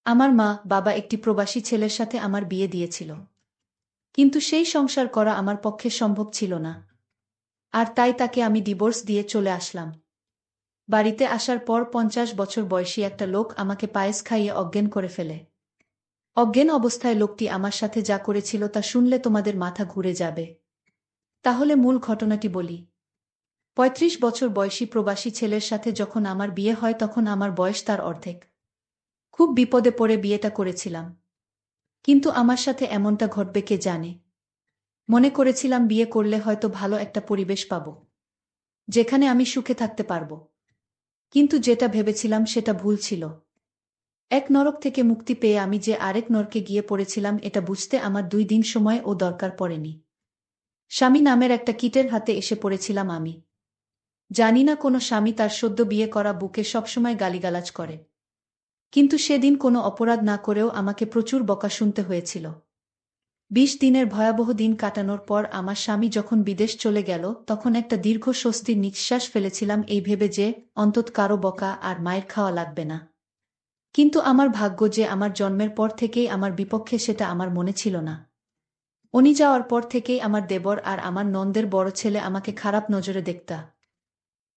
আমার মা বাবা একটি প্রবাসী ছেলের সাথে আমার বিয়ে দিয়েছিল, কিন্তু সেই সংসার করা আমার পক্ষে সম্ভব ছিল না। আর তাই তাকে আমি ডিভোর্স দিয়ে চলে আসলাম। বাড়িতে আসার পর 50 বছর বয়সী একটা লোক আমাকে পায়েস খাইয়ে অজ্ঞান করে ফেলে। অজ্ঞান অবস্থায় লোকটি আমার সাথে যা করেছিল তা শুনলে তোমাদের মাথা ঘুরে যাবে। তাহলে মূল ঘটনাটি বলি। 35 বছর বয়সী প্রবাসী ছেলের সাথে যখন আমার বিয়ে হয় তখন আমার বয়স তার অর্ধেক। খুব বিপদে পড়ে বিয়েটা করেছিলাম, কিন্তু আমার সাথে এমনটা ঘটবে কে জানে। মনে করেছিলাম বিয়ে করলে হয়তো ভালো একটা পরিবেশ পাব, যেখানে আমি সুখে থাকতে পারব। কিন্তু যেটা ভেবেছিলাম সেটা ভুল ছিল। এক নরক থেকে মুক্তি পেয়ে আমি যে আরেক নরকে গিয়ে পড়েছিলাম এটা বুঝতে আমার 2 দিন সময় ও দরকার পড়েনি। স্বামী নামের একটা কীটের হাতে এসে পড়েছিলাম আমি। জানি না কোনো স্বামী তার সদ্য বিয়ে করা বুকে সবসময় গালিগালাজ করে, কিন্তু সেদিন কোনো অপরাধ না করেও আমাকে প্রচুর বকা শুনতে হয়েছিল। 20 দিনের ভয়াবহ দিন কাটানোর পর আমার স্বামী যখন বিদেশ চলে গেল তখন একটা দীর্ঘ স্বস্তির নিঃশ্বাস ফেলেছিলাম এই ভেবে যে অন্তত কারো বকা আর মায়ের খাওয়া লাগবে না। কিন্তু আমার ভাগ্য যে আমার জন্মের পর থেকেই আমার বিপক্ষে সেটা আমার মনে ছিল না। উনি যাওয়ার পর থেকেই আমার দেবর আর আমার নন্দের বড় ছেলে আমাকে খারাপ নজরে দেখতা।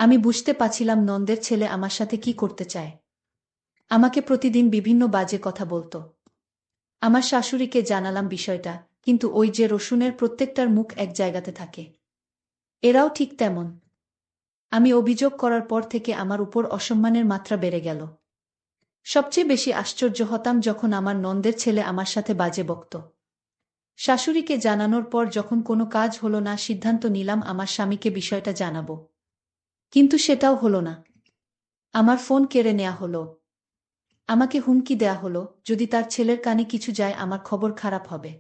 আমি বুঝতে পারছিলাম নন্দের ছেলে আমার সাথে কি করতে চায়। আমাকে প্রতিদিন বিভিন্ন বাজে কথা বলতো। আমার শাশুড়িকে জানালাম বিষয়টা, কিন্তু ওই যে রসুনের প্রত্যেকটার মুখ এক জায়গাতে থাকে, এরাও ঠিক তেমন। আমি অভিযোগ করার পর থেকে আমার উপর অসম্মানের মাত্রা বেড়ে গেল। সবচেয়ে বেশি আশ্চর্য হতাম যখন আমার নন্দের ছেলে আমার সাথে বাজে বকত। শাশুড়িকে জানানোর পর যখন কোনো কাজ হলো না সিদ্ধান্ত নিলাম আমার স্বামীকে বিষয়টা জানাবো। কিন্তু সেটাও হলো না। আমার ফোন কেড়ে নেওয়া হলো। আমাকে হুমকি দেয়া হলো, যদি তার ছেলের কানে কিছু যায় আমার খবর খারাপ হবে।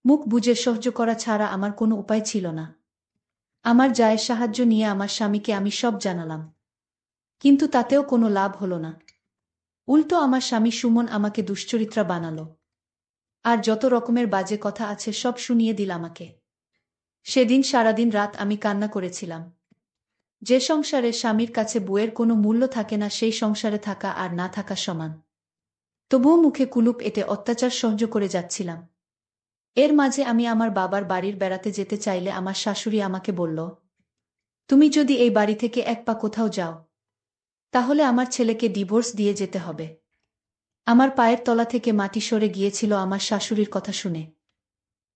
মুখ বুজে সহ্য করা ছাড়া আমার কোনো উপায় ছিল না। আমার জায়ের সাহায্য নিয়ে আমার স্বামীকে আমি সব জানালাম, কিন্তু তাতেও কোনো লাভ হলো না। উল্টো আমার স্বামী সুমন আমাকে দুশ্চরিত্রা বানালো, আর যত রকমের বাজে কথা আছে সব শুনিয়ে দিল আমাকে। সেদিন সারাদিন রাত আমি কান্না করেছিলাম। যে সংসারে স্বামীর কাছে বউয়ের কোনো মূল্য থাকে না সেই সংসারে থাকা আর না থাকা সমান। তবুও মুখে কুলুপ এঁটে অত্যাচার সহ্য করে যাচ্ছিলাম। এর মাঝে আমি আমার বাবার বাড়ির বেড়াতে যেতে চাইলে আমার শাশুড়ি আমাকে বলল, তুমি যদি এই বাড়ি থেকে এক পা কোথাও যাও তাহলে আমার ছেলেকে ডিভোর্স দিয়ে যেতে হবে। আমার পায়ের তলা থেকে মাটি সরে গিয়েছিল আমার শাশুড়ির কথা শুনে।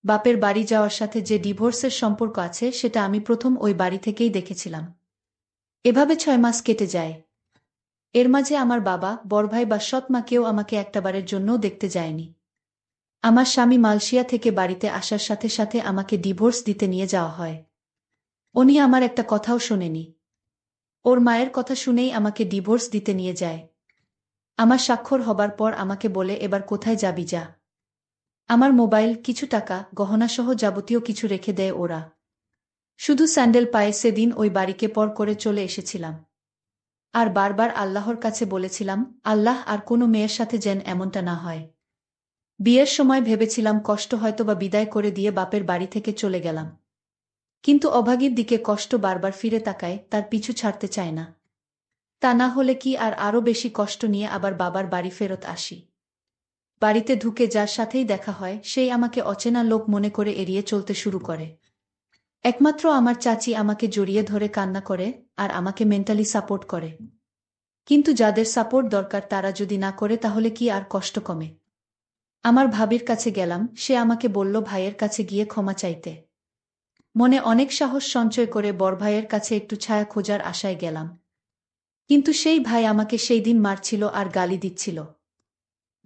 বাপের বাড়ি যাওয়ার সাথে যে ডিভোর্সের সম্পর্ক আছে সেটা আমি প্রথম ওই বাড়ি থেকেই দেখেছিলাম। এভাবে 6 মাস কেটে যায়। এর মাঝে আমার বাবা, বড়ভাই বা সৎ মা কেউ আমাকে একটাবারের জন্যও দেখতে যায়নি। আমার স্বামী মালয়েশিয়া থেকে বাড়িতে আসার সাথে সাথে আমাকে ডিভোর্স দিতে নিয়ে যাওয়া হয়। উনি আমার একটা কথাও শোনেনি। ওর মায়ের কথা শুনেই আমাকে ডিভোর্স দিতে নিয়ে যায়। আমার স্বাক্ষর হবার পর আমাকে বলে, এবার কোথায় যাবি যা। আমার মোবাইল, কিছু টাকা, গহনাসহ যাবতীয় কিছু রেখে দেয় ওরা। শুধু স্যান্ডেল পায়ে সেদিন ওই বাড়িকে পর করে চলে এসেছিলাম। আর বারবার আল্লাহর কাছে বলেছিলাম, আল্লাহ আর কোনো মেয়ের সাথে যেন এমনটা না হয়। বিয়ের সময় ভেবেছিলাম কষ্ট হয়তোবা বিদায় করে দিয়ে বাপের বাড়ি থেকে চলে গেলাম, কিন্তু অভাগীর দিকে কষ্ট বারবার ফিরে তাকায়, তার পিছু ছাড়তে চায় না। তা না হলে কি আর আরও বেশি কষ্ট নিয়ে আবার বাবার বাড়ি ফেরত আসি। বাড়িতে ঢুকে যার সাথেই দেখা হয় সেই আমাকে অচেনা লোক মনে করে এড়িয়ে চলতে শুরু করে। একমাত্র আমার চাচি আমাকে জড়িয়ে ধরে কান্না করে আর আমাকে মেন্টালি সাপোর্ট করে। কিন্তু যাদের সাপোর্ট দরকার তারা যদি না করে তাহলে কি আর কষ্ট কমে? আমার ভাবির কাছে গেলাম, সে আমাকে বলল ভাইয়ের কাছে গিয়ে ক্ষমা চাইতে। মনে অনেক সাহস সঞ্চয় করে বড় ভাইয়ের কাছে একটু ছায়া খোঁজার আশায় গেলাম। কিন্তু সেই ভাই আমাকে সেই দিন মারছিল আর গালি দিচ্ছিল।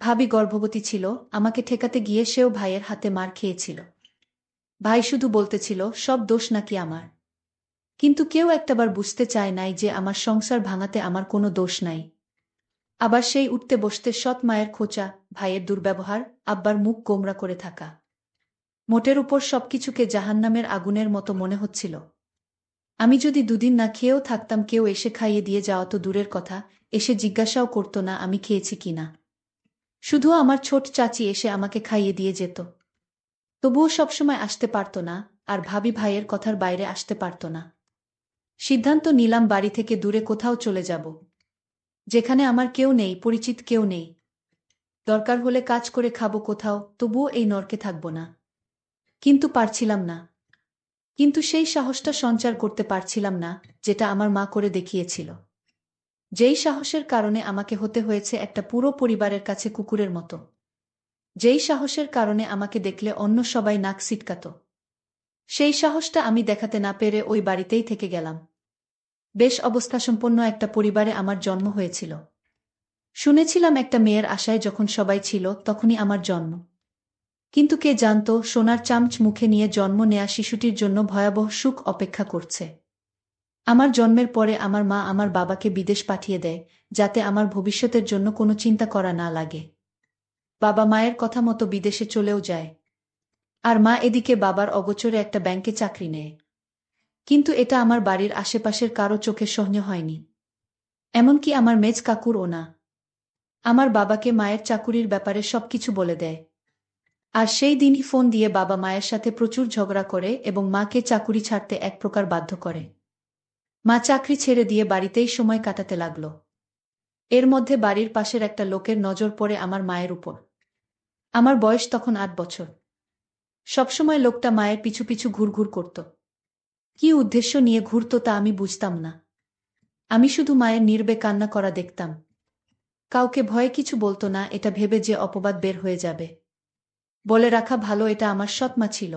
ভাবি গর্ভবতী ছিল, আমাকে ঠেকাতে গিয়ে সেও ভাইয়ের হাতে মার খেয়েছিল। ভাই শুধু বলতেছিল সব দোষ নাকি আমার। কিন্তু কেউ একটাবার বুঝতে চায় নাই যে আমার সংসার ভাঙাতে আমার কোনো দোষ নাই। আবার সেই উঠতে বসতে সৎ মায়ের খোঁচা, ভাইয়ের দুর্ব্যবহার, আব্বার মুখ গোমরা করে থাকা। মোটের উপর সবকিছুকে জাহান্নামের আগুনের মতো মনে হচ্ছিল। আমি যদি 2 দিন না খেয়েও থাকতাম কেউ এসে খাইয়ে দিয়ে যাওয়া তো দূরের কথা, এসে জিজ্ঞাসাও করত না আমি খেয়েছি কিনা। শুধু আমার ছোট চাচি এসে আমাকে খাইয়ে দিয়ে যেত। তবুও সবসময় আসতে পারত না, আর ভাবি ভাইয়ের কথার বাইরে আসতে পারত না। সিদ্ধান্ত নিলাম বাড়ি থেকে দূরে কোথাও চলে যাব, যেখানে আমার কেউ নেই, পরিচিত কেউ নেই। দরকার হলে কাজ করে খাবো কোথাও, তবুও এই নরকে থাকব না। কিন্তু পারছিলাম না। কিন্তু সেই সাহসটা সঞ্চার করতে পারছিলাম না, যেটা আমার মা করে দেখিয়েছিল। যেই সাহসের কারণে আমাকে হতে হয়েছে একটা পুরো পরিবারের কাছে কুকুরের মতো। যেই সাহসের কারণে আমাকে দেখলে অন্য সবাই নাক সিটকাত। সেই সাহসটা আমি দেখাতে না পেরে ওই বাড়িতেই থেকে গেলাম। বেশ অবস্থাসম্পন্ন একটা পরিবারে আমার জন্ম হয়েছিল। শুনেছিলাম একটা মেয়ের আশায় যখন সবাই ছিল তখনই আমার জন্ম। কিন্তু কে জানত সোনার চামচ মুখে নিয়ে জন্ম নেয়া শিশুটির জন্য ভয়াবহ সুখ অপেক্ষা করছে। আমার জন্মের পরে আমার মা আমার বাবাকে বিদেশ পাঠিয়ে দেয়, যাতে আমার ভবিষ্যতের জন্য কোনো চিন্তা করা না লাগে। বাবা মায়ের কথা মতো বিদেশে চলেও যায়। আর মা এদিকে বাবার অগোচরে একটা ব্যাংকে চাকরি নেয়। কিন্তু এটা আমার বাড়ির আশেপাশের কারো চোখে সহ্য হয়নি। এমনকি আমার মেজ কাকুরও না। আমার বাবাকে মায়ের চাকুরির ব্যাপারে সবকিছু বলে দেয়। আর সেই দিনই ফোন দিয়ে বাবা মায়ের সাথে প্রচুর ঝগড়া করে এবং মাকে চাকুরি ছাড়তে এক প্রকার বাধ্য করে। মা চাকরি ছেড়ে দিয়ে বাড়িতেই সময় কাটাতে লাগল। এর মধ্যে বাড়ির পাশের একটা লোকের নজর পড়ে আমার মায়ের উপর। আমার বয়স তখন ৮ বছর। সবসময় লোকটা মায়ের পিছু পিছু ঘুরঘুর করত। কী উদ্দেশ্য নিয়ে ঘুরত তা আমি বুঝতাম না। আমি শুধু মায়ের নীরবে কান্না করা দেখতাম। কাউকে ভয়ে কিছু বলতো না, এটা ভেবে যে অপবাদ বের হয়ে যাবে। বলে রাখা ভালো, এটা আমার সৎ মা ছিল।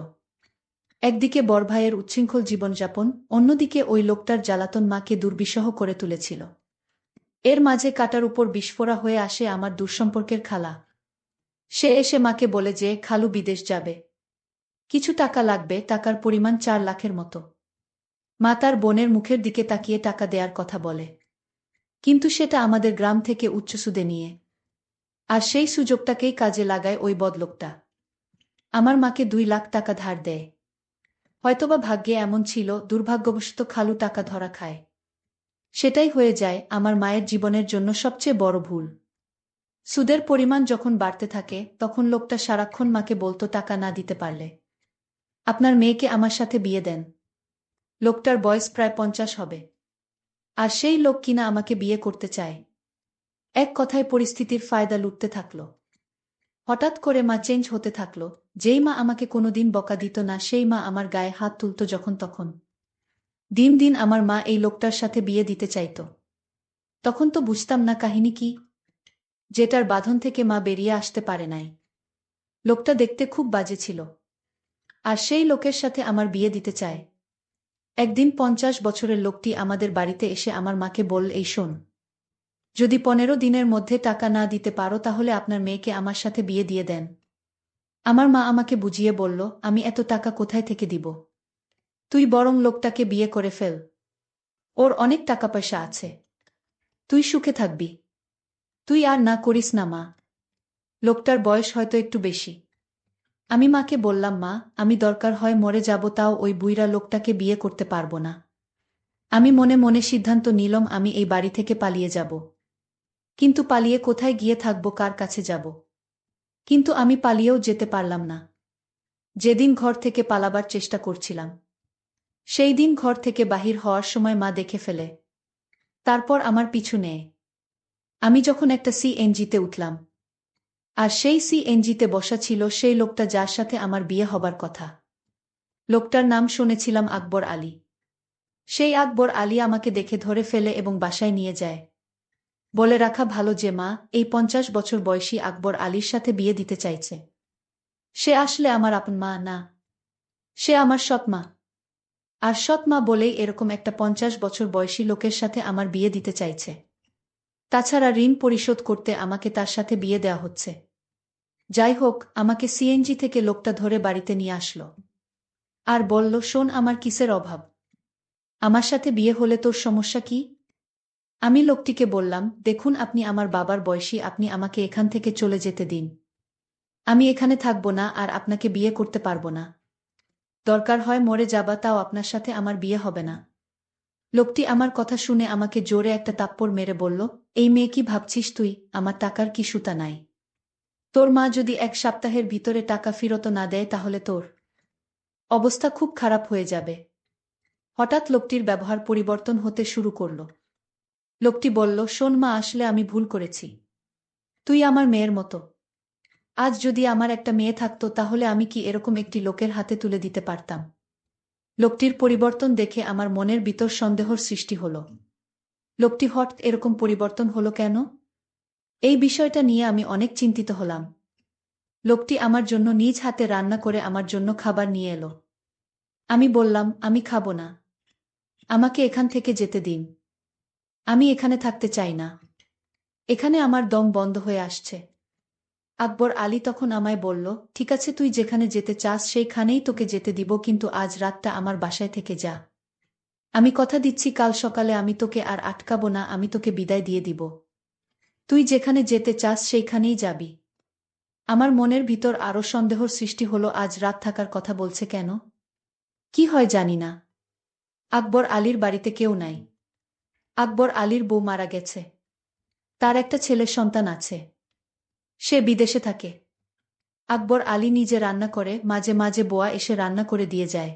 একদিকে বড় ভাইয়ের উচ্ছৃঙ্খল জীবনযাপন, অন্যদিকে ওই লোকটার জ্বালাতন মাকে দুর্বিষহ করে তুলেছিল। এর মাঝে কাটার উপর বিস্ফোরা হয়ে আসে আমার দূরসম্পর্কের খালা। সে এসে মাকে বলে যে খালু বিদেশ যাবে। কিছু টাকা লাগবে, টাকার পরিমাণ ৪ লাখের মতো। মা তার বোনের মুখের দিকে তাকিয়ে টাকা দেয়ার কথা বলে। কিন্তু সেটা আমাদের গ্রাম থেকে উচ্চ সুদে নিয়ে। আর সেই সুযোগটাকেই কাজে লাগায় ওই বদলোকটা। আমার মাকে ২ লাখ টাকা ধার দেয়। হয়তোবা ভাগ্যে এমন ছিল, দুর্ভাগ্যবশত খালু টাকা ধরা খায়। সেটাই হয়ে যায় আমার মায়ের জীবনের জন্য সবচেয়ে বড় ভুল। সুদের পরিমাণ যখন বাড়তে থাকে তখন লোকটা সারাক্ষণ মাকে বলতো টাকা না দিতে পারলে আপনার মেয়েকে আমার সাথে বিয়ে দেন। লোকটার বয়স প্রায় ৫০ হবে। আর সেই লোক কিনা আমাকে বিয়ে করতে চায়। এক কথায় পরিস্থিতির ফায়দা লুটতে থাকল। হঠাৎ করে মা চেঞ্জ হতে থাকল। যেই মা আমাকে কোনোদিন বকা দিত না, সেই মা আমার গায়ে হাত তুলত যখন তখন। দিন দিন আমার মা এই লোকটার সাথে বিয়ে দিতে চাইত। তখন তো বুঝতাম না কাহিনী কি, যেটার বাঁধন থেকে মা বেরিয়ে আসতে পারে নাই। লোকটা দেখতে খুব বাজে ছিল। আর সেই লোকের সাথে আমার বিয়ে দিতে চায়। একদিন ৫০ বছরের লোকটি আমাদের বাড়িতে এসে আমার মাকে বলল, এই শোন, যদি ১৫ দিনের মধ্যে টাকা না দিতে পারো তাহলে আপনার মেয়েকে আমার সাথে বিয়ে দিয়ে দেন। আমার মা আমাকে বুঝিয়ে বলল, আমি এত টাকা কোথায় থেকে দিব? তুই বরং লোকটাকে বিয়ে করে ফেল। ওর অনেক টাকা পয়সা আছে। তুই সুখে থাকবি। তুই আর না করিস না মা। লোকটার বয়স হয়তো একটু বেশি। আমি মাকে বললাম, মা, আমি দরকার হয় মরে যাব, তাও ওই বুইড়া লোকটাকে বিয়ে করতে পারব না। আমি মনে মনে সিদ্ধান্ত নিলাম আমি এই বাড়ি থেকে পালিয়ে যাব। কিন্তু পালিয়ে কোথায় গিয়ে থাকব, কার কাছে যাব? কিন্তু আমি পালিয়েও যেতে পারলাম না। যেদিন ঘর থেকে পালাবার চেষ্টা করছিলাম, সেই দিন ঘর থেকে বাহির হওয়ার সময় মা দেখে ফেলে। তারপর আমার পিছু নেয়। আমি যখন একটা সিএনজিতে উঠলাম, আর সেই সিএনজিতে বসা ছিল সেই লোকটা যার সাথে আমার বিয়ে হবার কথা। লোকটার নাম শুনেছিলাম আকবর আলী। সেই আকবর আলী আমাকে দেখে ধরে ফেলে এবং বাসায় নিয়ে যায়। বলে রাখা ভালো যে মা এই ৫০ বছর বয়সী আকবর আলীর সাথে বিয়ে দিতে চাইছে। সে আসলে আমার আপন মা না, সে আমার সৎ মা। আর সৎ মা বলেই এরকম একটা ৫০ বছর বয়সী লোকের সাথে আমার বিয়ে দিতে চাইছে। তাছাড়া ঋণ পরিশোধ করতে আমাকে তার সাথে বিয়ে দেওয়া হচ্ছে। যাই হোক, আমাকে সিএনজি থেকে লোকটা ধরে বাড়িতে নিয়ে আসলো। আর বলল, শোন, আমার কিসের অভাব? আমার সাথে বিয়ে হলে তোর সমস্যা কি? আমি লোকটিকে বললাম, দেখুন, আপনি আমার বাবার বয়সী, আপনি আমাকে এখান থেকে চলে যেতে দিন। আমি এখানে থাকব না আর আপনাকে বিয়ে করতে পারব না। দরকার হয় মরে যাবা, তাও আপনার সাথে আমার বিয়ে হবে না। লোকটি আমার কথা শুনে আমাকে জোরে একটা থাপ্পড় মেরে বলল, এই মেয়ে, কি ভাবছিস তুই? আমার টাকার কি সুতা নাই? তোর মা যদি ১ সপ্তাহের ভিতরে টাকা ফেরত না দেয় তাহলে তোর অবস্থা খুব খারাপ হয়ে যাবে। হঠাৎ লোকটির ব্যবহার পরিবর্তন হতে শুরু করল। লোকটি বলল, শোন মা, আসলে আমি ভুল করেছি। তুই আমার মেয়ের মতো। আজ যদি আমার একটা মেয়ে থাকতো তাহলে আমি কি এরকম একটি লোকের হাতে তুলে দিতে পারতাম? লোকটির পরিবর্তন দেখে আমার মনের ভিতর সন্দেহর সৃষ্টি হল। লোকটি হঠাৎ এরকম পরিবর্তন হলো কেন? এই বিষয়টা নিয়ে আমি অনেক চিন্তিত হলাম। লোকটি আমার জন্য নিজ হাতে রান্না করে আমার জন্য খাবার নিয়ে এলো। আমি বললাম, আমি খাবো না। আমাকে এখান থেকে যেতে দিন। আমি এখানে থাকতে চাই না। এখানে আমার দম বন্ধ হয়ে আসছে। আকবর আলী তখন আমায় বলল, ঠিক আছে, তুই যেখানে যেতে চাস সেইখানেই তোকে যেতে দিব, কিন্তু আজ রাতটা আমার বাসায় থেকে যা। আমি কথা দিচ্ছি কাল সকালে আমি তোকে আর আটকাবো না, আমি তোকে বিদায় দিয়ে দিব। তুই যেখানে যেতে চাস সেইখানেই যাবি। আমার মনের ভিতর আরো সন্দেহর সৃষ্টি হলো, আজ রাত থাকার কথা বলছে কেন? কি হয় জানি না। আকবর আলীর বাড়িতে কেউ নাই। আকবর আলীর বউ মারা গেছে। তার একটা ছেলে সন্তান আছে। সে বিদেশে থাকে। আকবর আলী নিজে রান্না করে, মাঝে মাঝে বোয়া এসে রান্না করে দিয়ে যায়।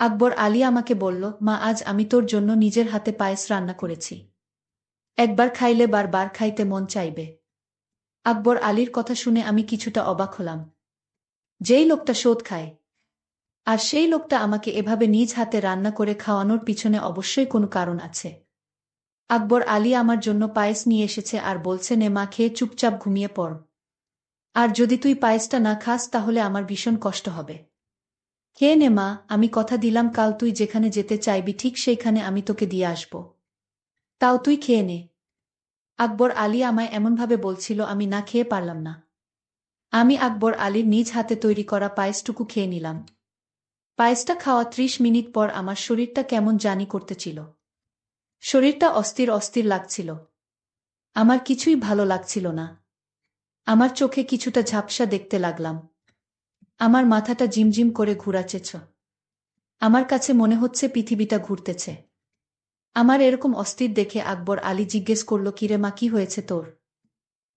আকবর আলী আমাকে বলল, মা, আজ আমি তোর জন্য নিজের হাতে পায়েস রান্না করেছি। একবার খাইলে বারবার খাইতে মন চাইবে। আকবর আলীর কথা শুনে আমি কিছুটা অবাক হলাম। যেই লোকটা সুদ খায়, আর সেই লোকটা আমাকে এভাবে নিজ হাতে রান্না করে খাওয়ানোর পিছনে অবশ্যই কোনো কারণ আছে। আকবর আলী আমার জন্য পায়েস নিয়ে এসেছে আর বলছে, নে মা, খেয়ে চুপচাপ ঘুমিয়ে পড়। আর যদি তুই পায়েসটা না খাস তাহলে আমার ভীষণ কষ্ট হবে। খেয়ে নে মা, আমি কথা দিলাম কাল তুই যেখানে যেতে চাইবি ঠিক সেইখানে আমি তোকে দিয়ে আসব। তাও তুই খেয়ে নে। আকবর আলী আমায় এমনভাবে বলছিল, আমি না খেয়ে পারলাম না। আমি আকবর আলীর নিজ হাতে তৈরি করা পায়েসটুকু খেয়ে নিলাম। পায়েসটা খাওয়া ৩০ মিনিট পর আমার শরীরটা কেমন জানি করতেছিল। শরীরটা অস্থির অস্থির লাগছিল। আমার কিছুই ভালো লাগছিল না। আমার চোখে কিছুটা ঝাপসা দেখতে লাগলাম। আমার মাথাটা ঝিমঝিম করে ঘুরাচ্ছেছ। আমার কাছে মনে হচ্ছে পৃথিবীটা ঘুরতেছে। আমার এরকম অস্থির দেখে আকবর আলী জিজ্ঞেস করল, কিরে মা, কি হয়েছে তোর?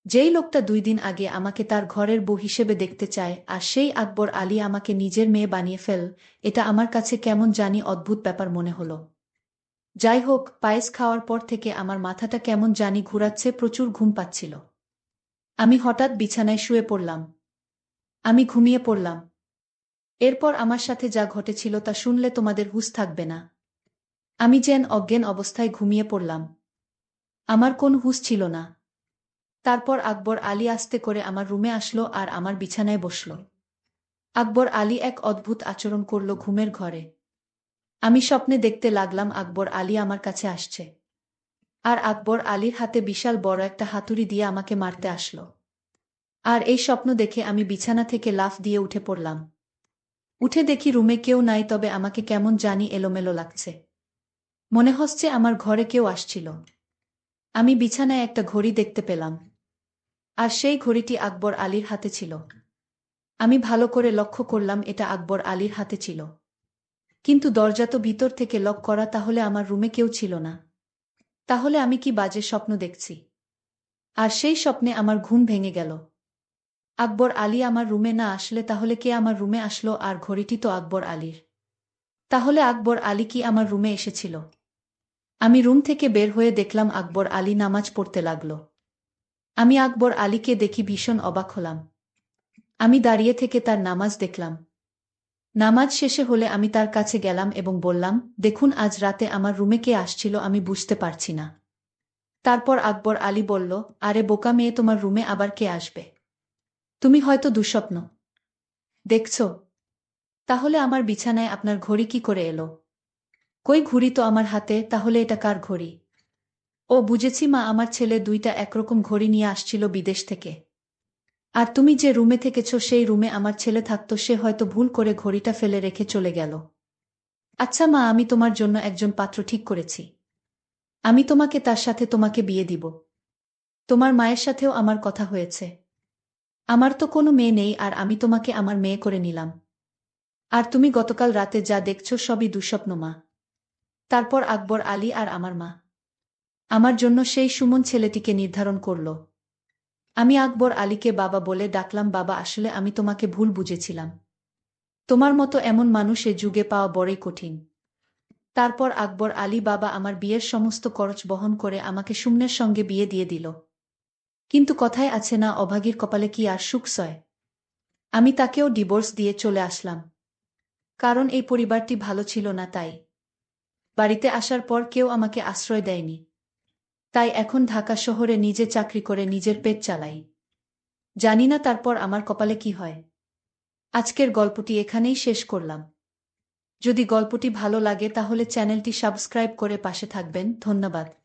যেই লোকটা ২ দিন আগে আমাকে তার ঘরের বউ হিসেবে দেখতে চায়, আর সেই আকবর আলী আমাকে নিজের মেয়ে বানিয়ে ফেল, এটা আমার কাছে কেমন জানি অদ্ভুত ব্যাপার মনে হলো। যাই হোক, পায়েস খাওয়ার পর থেকে আমার মাথাটা কেমন জানি ঘুরাচ্ছে, প্রচুর ঘুম পাচ্ছিল। আমি হঠাৎ বিছানায় শুয়ে পড়লাম। আমি ঘুমিয়ে পড়লাম। এরপর আমার সাথে যা ঘটেছিল তা শুনলে তোমাদের হুঁশ থাকবে না। আমি যেন অজ্ঞান অবস্থায় ঘুমিয়ে পড়লাম। আমার কোন হুঁশ ছিল না। তারপর আকবর আলী আস্তে করে আমার রুমে আসলো আর আমার বিছানায় বসল। আকবর আলী এক অদ্ভুত আচরণ করল ঘুমের ঘরে। আমি স্বপ্নে দেখতে লাগলাম আকবর আলী আমার কাছে আসছে। আর আকবর আলীর হাতে বিশাল বড় একটা হাতুড়ি দিয়ে আমাকে মারতে আসলো। আর এই স্বপ্ন দেখে আমি বিছানা থেকে লাফ দিয়ে উঠে পড়লাম। উঠে দেখি রুমে কেউ নাই, তবে আমাকে কেমন জানি এলোমেলো লাগছে। মনে হচ্ছে আমার ঘরে কেউ আসছিল। আমি বিছানায় একটা ঘড়ি দেখতে পেলাম। আর সেই ঘড়িটি আকবর আলীর হাতে ছিল। আমি ভালো করে লক্ষ্য করলাম এটা আকবর আলীর হাতে ছিল। কিন্তু দরজা তো ভিতর থেকে লক করা, তাহলে আমার রুমে কেউ ছিল না। তাহলে আমি কি বাজে স্বপ্ন দেখছি? আর সেই স্বপ্নে আমার ঘুম ভেঙে গেল। আকবর আলী আমার রুমে না আসলে তাহলে কে আমার রুমে আসলো? আর ঘড়িটি তো আকবর আলীর। তাহলে আকবর আলী কি আমার রুমে এসেছিল? আমি রুম থেকে বের হয়ে দেখলাম আকবর আলী নামাজ পড়তে লাগল। আমি আকবর আলীকে দেখি ভীষণ অবাক হলাম। আমি দাঁড়িয়ে থেকে তার নামাজ দেখলাম। নামাজ শেষে হলে আমি তার কাছে গেলাম এবং বললাম, দেখুন, আজ রাতে আমার রুমে কে আসছিল আমি বুঝতে পারছি না। তারপর আকবর আলী বলল, আরে বোকা মেয়ে, তোমার রুমে আবার কে আসবে? তুমি হয়তো দুঃস্বপ্ন দেখছ। তাহলে আমার বিছানায় আপনার ঘড়ি কি করে এলো? কই, ঘড়ি তো আমার হাতে, তাহলে এটা কার ঘড়ি? ও বুঝেছি মা, আমার ছেলে ২টা একরকম ঘড়ি নিয়ে আসছিল বিদেশ থেকে। আর তুমি যে রুমে থেকেছ সেই রুমে আমার ছেলে থাকতো, সে হয়তো ভুল করে ঘড়িটা ফেলে রেখে চলে গেল। আচ্ছা মা, আমি তোমার জন্য একজন পাত্র ঠিক করেছি। আমি তোমাকে তার সাথে তোমাকে বিয়ে দিব। তোমার মায়ের সাথেও আমার কথা হয়েছে। আমার তো কোনো মেয়ে নেই, আর আমি তোমাকে আমার মেয়ে করে নিলাম। আর তুমি গতকাল রাতে যা দেখছো সবই দুঃস্বপ্ন মা। তারপর আকবর আলী আর আমার মা আমার জন্য সেই সুমন ছেলেটিকে নির্ধারণ করল। আমি আকবর আলীকে বাবা বলে ডাকলাম। বাবা, আসলে আমি তোমাকে ভুল বুঝেছিলাম। তোমার মতো এমন মানুষ এ যুগে পাওয়া বড়ই কঠিন। তারপর আকবর আলী বাবা আমার বিয়ের সমস্ত খরচ বহন করে আমাকে সুমনের সঙ্গে বিয়ে দিয়ে দিল। কিন্তু কথায় আছে না, অভাগীর কপালে কি আর সুখ সয়। আমি তাকেও ডিভোর্স দিয়ে চলে আসলাম। কারণ এই পরিবারটি ভালো ছিল না তাই। বাড়িতে আসার পর কেউ আমাকে আশ্রয় দেয়নি। তাই এখন ঢাকা শহরে নিজে চাকরি করে নিজের পেট চালাই। জানি না তারপর আমার কপালে কি হয়। আজকের গল্পটি এখানেই শেষ করলাম। যদি গল্পটি ভালো লাগে তাহলে চ্যানেলটি সাবস্ক্রাইব করে পাশে থাকবেন। ধন্যবাদ।